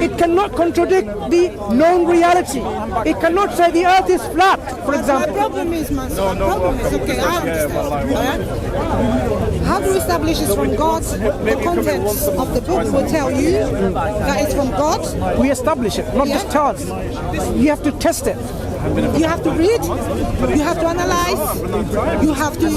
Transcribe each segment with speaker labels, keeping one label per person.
Speaker 1: it cannot contradict the known reality. It cannot say the earth is flat, for example.
Speaker 2: The problem is, Mansur, the problem is, okay, I understand. How do you establish it's from God? The contents of the book will tell you that it's from God.
Speaker 1: We establish it, not just tell us. You have to test it.
Speaker 2: You have to read, you have to analyze, you have to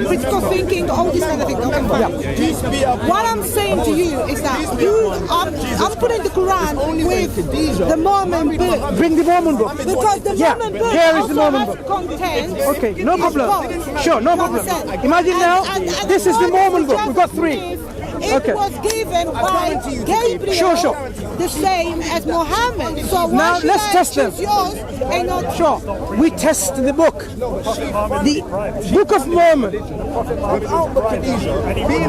Speaker 2: critical thinking, all these kind of things. What I'm saying to you is that I'm putting the Quran with the Mormon book.
Speaker 1: Bring the Mormon book.
Speaker 2: Because the Mormon book
Speaker 1: here is the
Speaker 2: also
Speaker 1: Mormon
Speaker 2: has
Speaker 1: book.
Speaker 2: content.
Speaker 1: Okay, no problem. Sure, no problem. Imagine now, this is the Mormon book. We've got 3.
Speaker 2: It was given by Gabriel, the same as Muhammad. So
Speaker 1: now let's test them.
Speaker 2: Yours and not
Speaker 1: sure, we test the book. The Book of Mormon.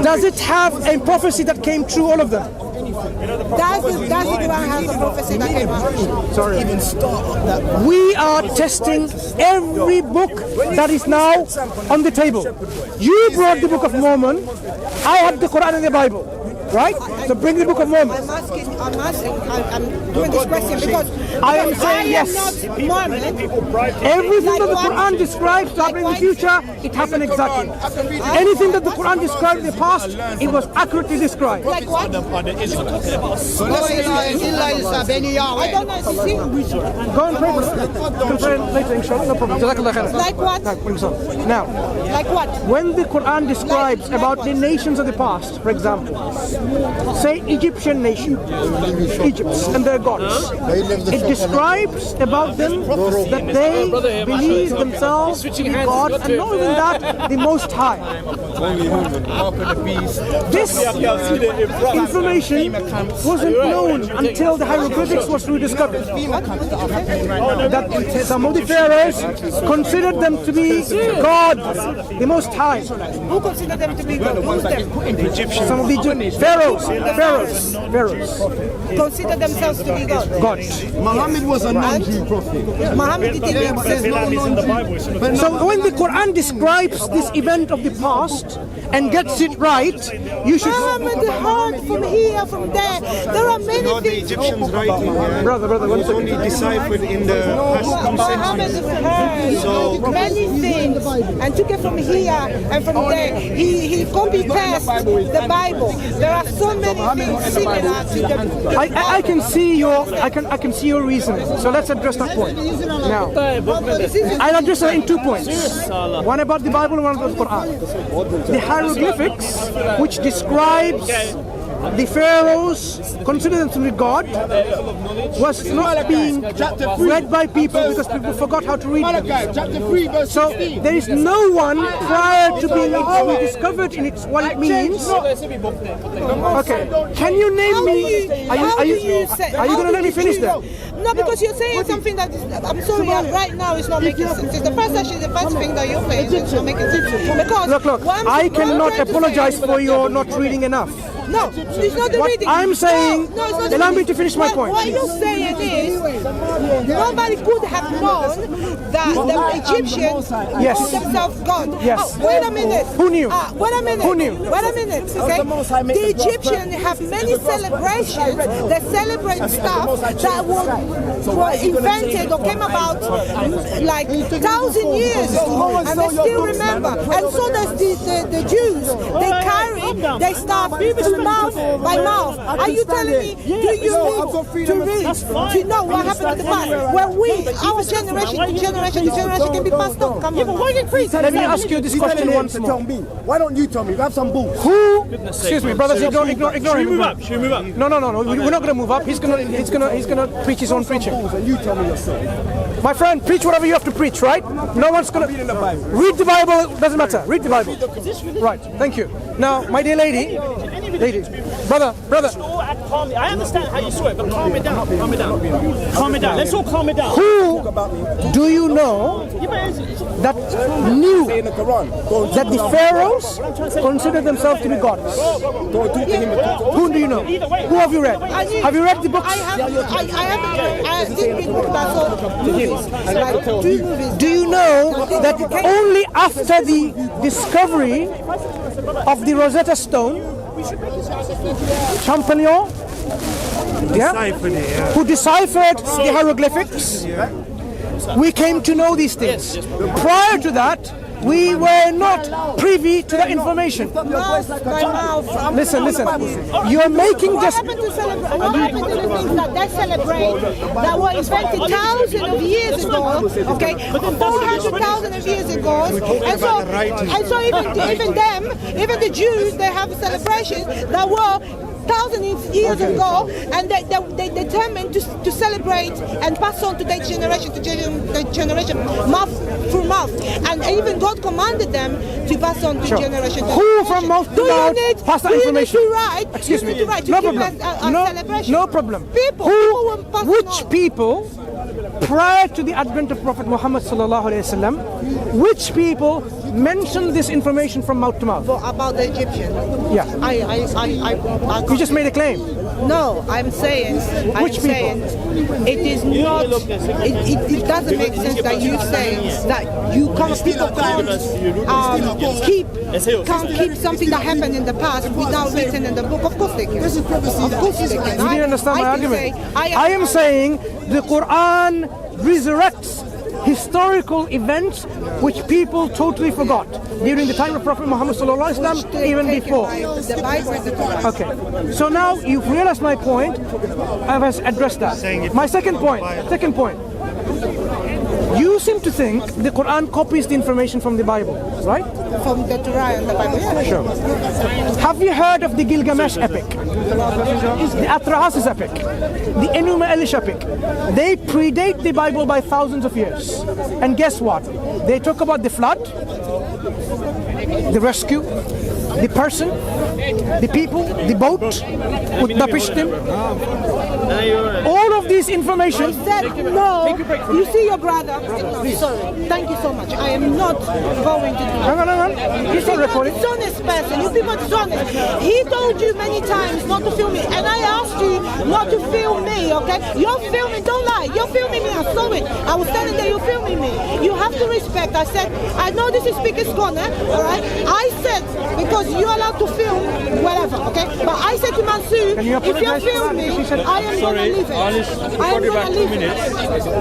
Speaker 1: Does it have a prophecy that came true, all of them?
Speaker 2: Does the Quran have a prophecy that came out?
Speaker 1: Sorry. We are testing every book that is now on the table. You brought the Book of Mormon. I have the Quran and the Bible, right? So bring the Book of Mormon.
Speaker 2: I'm doing this question because
Speaker 1: I am saying yes.
Speaker 2: Not Mormon.
Speaker 1: Everything that the Quran describes to happen in the future, it happened exactly. Anything that the Quran described in the past, it was accurately described.
Speaker 2: Like what? I don't know.
Speaker 1: Go and pray later, inshallah. No problem.
Speaker 2: Like what?
Speaker 1: Now,
Speaker 2: like what?
Speaker 1: When the Quran describes about the nations of the past, for example, say Egyptian nation, Egypt and their gods, it describes about them that they believe themselves to be God, and not even that, the Most High. This information wasn't known until the hieroglyphics was rediscovered. That some of the pharaohs considered them to be God, the Most High.
Speaker 2: Who considered them to be God? Who's them?
Speaker 1: Some of the pharaohs
Speaker 2: consider themselves to be God.
Speaker 3: Muhammad was a non-Jew prophet.
Speaker 2: Muhammad didn't say no non-Jew.
Speaker 1: So when the Quran describes this event of the past and gets it right, you should.
Speaker 2: Muhammad heard from here, from there. There are many
Speaker 3: the
Speaker 2: things.
Speaker 3: Egyptians writing here.
Speaker 1: Brother,
Speaker 3: was only deciphered in the past few
Speaker 2: Muhammad
Speaker 3: centuries.
Speaker 2: heard many things and took it from here and from there. He copy-pasted the Bible. There are so many things similar to the.
Speaker 1: I can see your reasoning. So let's address that point. Now, I'll address it in 2 points. One about the Bible and one about the Quran. The hieroglyphics, which describes the pharaohs, consider them to be God, was not being read by people because people forgot how to read them. So there is no one prior to being discovered in what it means. Okay, can you name me? Are you going to let me finish that?
Speaker 2: No, because you're saying something that is, I'm sorry, right now it's not making sense. It's the first thing that you're saying is not making sense. Because
Speaker 1: look, I cannot apologize for your not reading enough.
Speaker 2: No, it's not the reading.
Speaker 1: I'm saying,
Speaker 2: no, it's not
Speaker 1: allow me to finish my point.
Speaker 2: What you're saying is, nobody could have known that the Egyptians called themselves God.
Speaker 1: Yes.
Speaker 2: Wait a minute.
Speaker 1: Who knew?
Speaker 2: Wait a minute.
Speaker 1: Who knew?
Speaker 2: Wait a minute. Okay. The Egyptians have many celebrations that celebrate stuff that were invented or came about like 1,000 years ago, and they still remember. And so does the Jews. They start mouth by mouth. Are you telling me? Do you need to read to know what happened in the past? When our generation to generation can be passed on. Come on.
Speaker 1: Let me ask you this question once more.
Speaker 3: Why don't you tell me? We have some balls.
Speaker 1: Who? Excuse me, brothers. Ignore him.
Speaker 4: Should we move up?
Speaker 1: No. We're not going to move up. He's going to preach his own preaching.
Speaker 3: And you tell me yourself.
Speaker 1: My friend, preach whatever you have to preach, right? No one's going to read the Bible. Doesn't matter. Read the Bible. Right. Thank you. Now, my dear lady, brother.
Speaker 4: I understand how you saw it, but calm it down. Calm it down. Let's all calm it down.
Speaker 1: Who do you know that knew that the pharaohs considered themselves to be gods? Who do you know? Who have you read? Have you read the books?
Speaker 2: I did read books, but I saw movies, like 2 movies.
Speaker 1: Do you know that only after the discovery of the Rosetta Stone, Champollion,
Speaker 3: Deciphered it, yeah.
Speaker 1: who deciphered the hieroglyphics. We came to know these things. Prior to that, we were not privy to the information. Listen. You're making
Speaker 2: What
Speaker 1: just...
Speaker 2: happened to celebrate? What happened to the things that they celebrate that were invented thousands of years ago? Okay, 400,000 of years ago, and so even the Jews, they have celebrations that were thousands of years ago, and they determined to celebrate and pass on to their generation mouth through mouth, and even God commanded them to pass on to generation.
Speaker 1: Who from mouth to mouth pass that information?
Speaker 2: Excuse me.
Speaker 1: No problem. No problem. Which people, prior to the advent of Prophet Muhammad sallallahu alaihi wasallam, which people mentioned this information from mouth to mouth?
Speaker 2: About the Egyptian.
Speaker 1: Yeah. You just made a claim.
Speaker 2: No, I'm saying.
Speaker 1: Which people?
Speaker 2: It is not. It doesn't make sense that you say that you can't. People can't keep something that happened in the past without written in the book. Of course they can. Of course they can.
Speaker 1: You didn't understand my argument. I am saying the Quran resurrects historical events which people totally forgot during the time of Prophet Muhammad sallallahu alaihi wasallam, even before.
Speaker 2: The Bible is the Quran.
Speaker 1: Okay, so now you've realized my point. I have addressed that. My second point. You seem to think the Quran copies the information from the Bible, right?
Speaker 2: From the Torah and the Bible. Yeah.
Speaker 1: Sure. Have you heard of the Gilgamesh epic? The Atrahasis epic? The Enuma Elish epic? They predate the Bible by thousands of years. And guess what? They talk about the flood, the rescue, the person, the people, the boat, Utnapishtim. All of these information.
Speaker 2: No, you see your brother. Sorry, thank you so much. I am not going to do that.
Speaker 1: Hang on. He's not recording.
Speaker 2: Dishonest person. You people are dishonest. He told you many times not to film me, and I asked you not to film me. Okay? You're filming. Don't lie. You're filming me. I saw it. I was standing there. You're filming me. You have to respect. I said, I know this is Speakerscorner. All right. I said because you're allowed to film whatever. Okay. But I said to Mansur, if you're filming, I am going to leave it. I am going to leave it.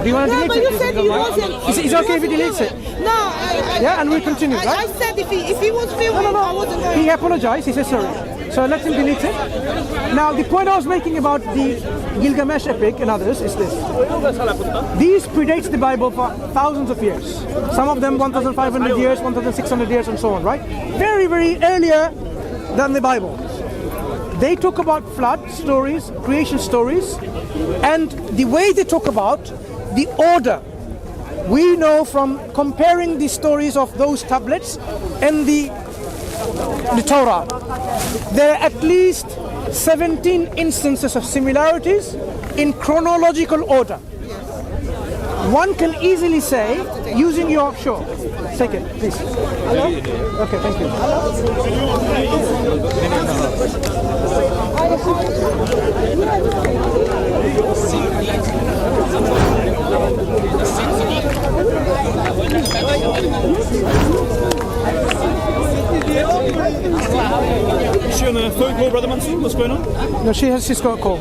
Speaker 1: Do you want to delete
Speaker 2: but
Speaker 1: it?
Speaker 2: you said he wasn't.
Speaker 1: Is it okay if he deletes it?
Speaker 2: No.
Speaker 1: Yeah, and we continue, right?
Speaker 2: I said if he was filming, I wasn't going.
Speaker 1: He apologized. He said sorry. So let him delete it. Now, the point I was making about the Gilgamesh epic and others is this. These predates the Bible for thousands of years. Some of them 1,500 years, 1,600 years, and so on, right? Very, very earlier than the Bible. They talk about flood stories, creation stories, and the way they talk about the order. We know from comparing the stories of those tablets and the Torah, there are at least 17 instances of similarities in chronological order. One can easily say, using your show, take it, please. Hello? Okay, thank you.
Speaker 4: Is she on a phone call, Brother Mansur? What's going on?
Speaker 1: No, she's got a call.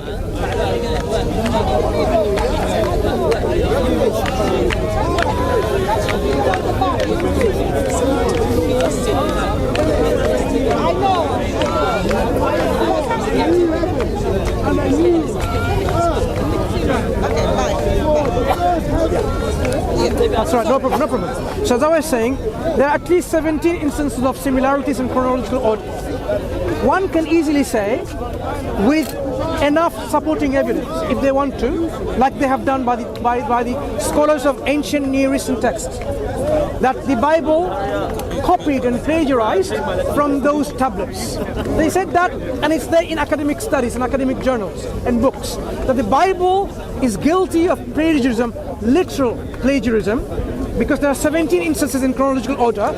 Speaker 2: I know.
Speaker 1: That's right, no problem. So as I was saying, there are at least 17 instances of similarities in chronological order. One can easily say, with enough supporting evidence, if they want to, like they have done by the scholars of ancient Near Eastern texts, that the Bible copied and plagiarized from those tablets. They said that, and it's there in academic studies and academic journals and books, that the Bible is guilty of plagiarism, literal plagiarism, because there are 17 instances in chronological order.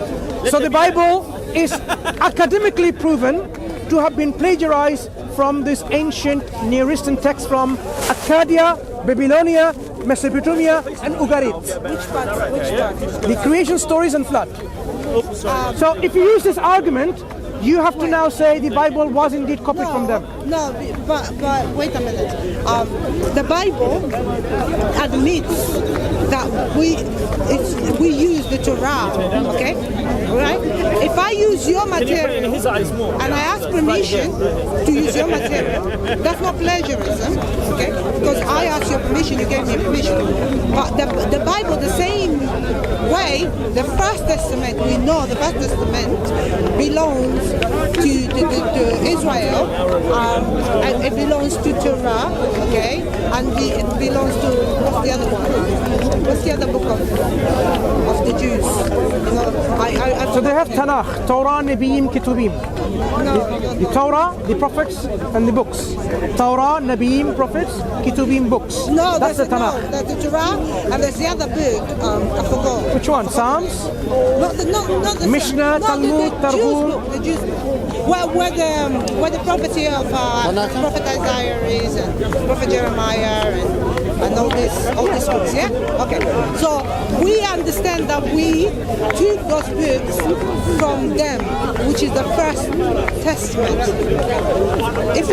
Speaker 1: So the Bible is academically proven to have been plagiarized from this ancient Near Eastern text from Akkadiya, Babylonia, Mesopotamia, and Ugarit.
Speaker 2: Which part?
Speaker 1: The creation stories and flood. So if you use this argument, you have to now say the Bible was indeed copied from them.
Speaker 2: No, but wait a minute. The Bible admits that we use the Torah, okay? Right? If I use your material and I ask permission to use your material, that's not plagiarism, okay? Because I asked your permission, you gave me permission. But the Bible, the same way, the First Testament, we know the First Testament belongs to Israel, and it belongs to Torah, okay? And it belongs to, what's the other one? What's the other book of the Jews? You know,
Speaker 1: So they have Tanakh, Torah, Nebiim, Ketubim. The Torah, the prophets, and the books. Torah, Nebiim, prophets, Ketubim, books.
Speaker 2: No,
Speaker 1: that's the Tanakh.
Speaker 2: No, there's the Torah, and there's the other book, I forgot.
Speaker 1: Which one? Psalms?
Speaker 2: Not the
Speaker 1: Mishnah, Talmud, Targum.
Speaker 2: The Jews book. Where the prophecy of Prophet Isaiah is, and Prophet Jeremiah, and all these books, yeah? Okay. So we understand that we took those books from them, which is the First Testament. If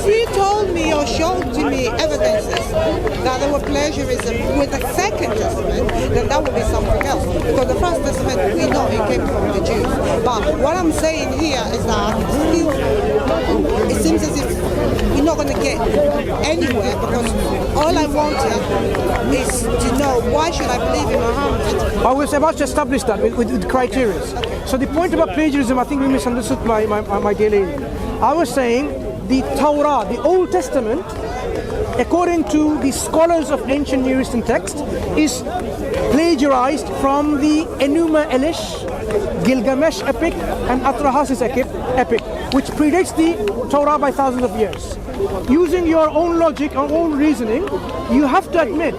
Speaker 2: you told me or showed to me evidences that there were plagiarism with the Second Testament, then that would be something else. Because the First Testament, we know it came from the Jews. But what I'm saying here is that still, it seems as if we're not going to get anywhere, because all I wanted is to know, why should I believe in Muhammad?
Speaker 1: I was about to establish that with criteria. So the point about plagiarism, I think we misunderstood my dear lady. I was saying the Torah, the Old Testament, according to the scholars of ancient Near Eastern text, is plagiarized from the Enuma Elish, Gilgamesh epic, and Atrahasis epic, which predates the Torah by thousands of years. Using your own logic or own reasoning, you have to admit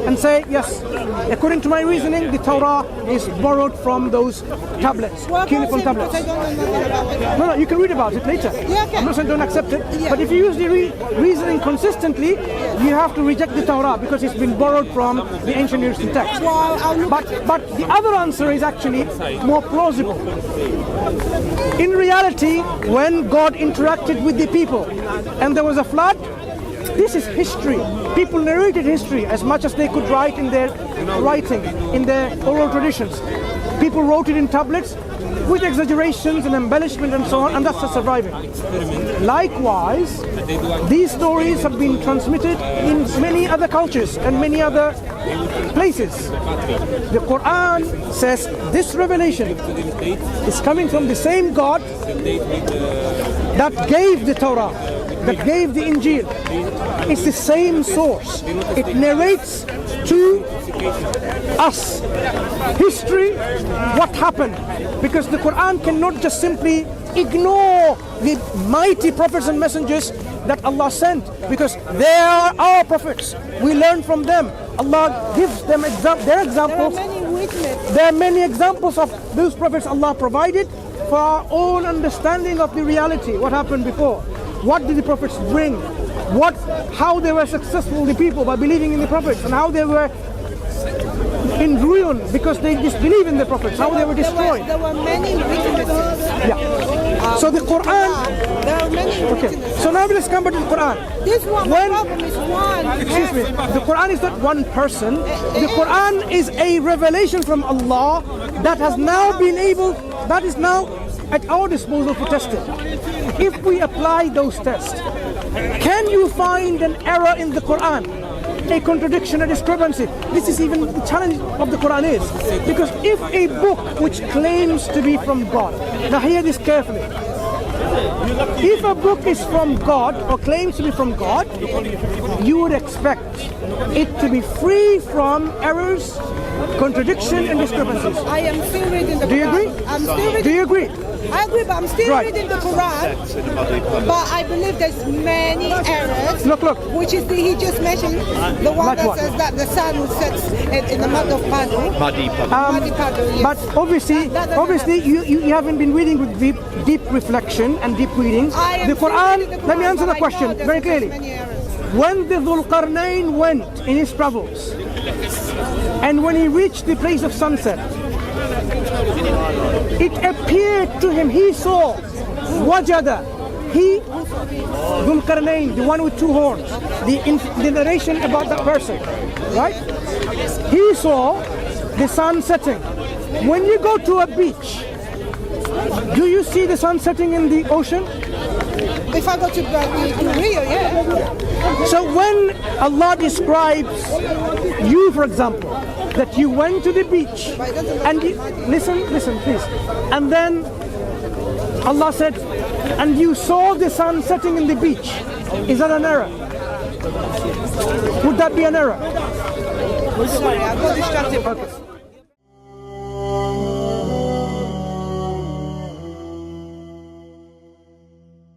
Speaker 1: and say, yes, according to my reasoning, the Torah is borrowed from those tablets, cuneiform tablets. No, you can read about it later.
Speaker 2: Yeah, okay.
Speaker 1: I'm not saying don't accept it,
Speaker 2: Yeah.
Speaker 1: but if you use the reasoning consistently, you have to reject the Torah because it's been borrowed from the ancient Near Eastern text.
Speaker 2: Well, I'll look
Speaker 1: But the other answer is actually more plausible. In reality, when God interacted with the people and there was a flood, this is history. People narrated history as much as they could write in their writing, in their oral traditions. People wrote it in tablets with exaggerations and embellishment and so on, and that's the surviving. Likewise, these stories have been transmitted in many other cultures and many other places. The Quran says this revelation is coming from the same God that gave the Torah, that gave the Injil. It's the same source. It narrates to us history, what happened, because the Quran cannot just simply ignore the mighty prophets and messengers that Allah sent, because they are our prophets. We learn from them. Allah gives them their examples.
Speaker 2: There are many witnesses.
Speaker 1: There are many examples of those prophets Allah provided for our own understanding of the reality, what happened before. What did the prophets bring? How they were successful, the people, by believing in the prophets, and how they were in ruin because they disbelieved in the prophets, how they were destroyed.
Speaker 2: There were many witnesses.
Speaker 1: Yeah. So the Quran.
Speaker 2: There are many
Speaker 1: Okay.
Speaker 2: witnesses.
Speaker 1: So now let's come back to the Quran.
Speaker 2: This one, the problem is one.
Speaker 1: Excuse me. The Quran is not one person. The Quran is a revelation from Allah that has now been able. That is now at our disposal for testing. If we apply those tests, can you find an error in the Quran? A contradiction, a discrepancy. This is even the challenge of the Quran is. Because if a book which claims to be from God, now hear this carefully. If a book is from God or claims to be from God, you would expect it to be free from errors, contradiction and discrepancies.
Speaker 2: I am still reading the Quran.
Speaker 1: Do you agree?
Speaker 2: I'm still reading.
Speaker 1: Do you agree?
Speaker 2: I agree, but I'm still
Speaker 1: Right.
Speaker 2: reading the Quran. But I believe there's many errors.
Speaker 1: Look.
Speaker 2: Which is he just mentioned, the one
Speaker 1: Like
Speaker 2: that
Speaker 1: what?
Speaker 2: says that the sun sets in the mud of puddle. Muddy puddle. Yes.
Speaker 1: But obviously, you haven't been reading with deep reflection and deep reading.
Speaker 2: I am
Speaker 1: The
Speaker 2: still
Speaker 1: Quran,
Speaker 2: reading the
Speaker 1: let me
Speaker 2: Quran,
Speaker 1: answer
Speaker 2: but
Speaker 1: the
Speaker 2: I know
Speaker 1: question
Speaker 2: there's
Speaker 1: very clearly.
Speaker 2: many errors.
Speaker 1: When the Dhul-Qarnayn went in his travels, and when he reached the place of sunset, It appeared to him, he saw, wajada, he, Dhul Qarnayn, the one with two horns, the narration about that person, right? He saw the sun setting. When you go to a beach, do you see the sun setting in the ocean?
Speaker 2: If I go to Rio, yeah.
Speaker 1: So when Allah describes you, for example, that you went to the beach and listen please, and then Allah said, and you saw the sun setting in the beach, is that an error? Would that be an error?
Speaker 2: Sorry, I got distracted.
Speaker 1: Okay.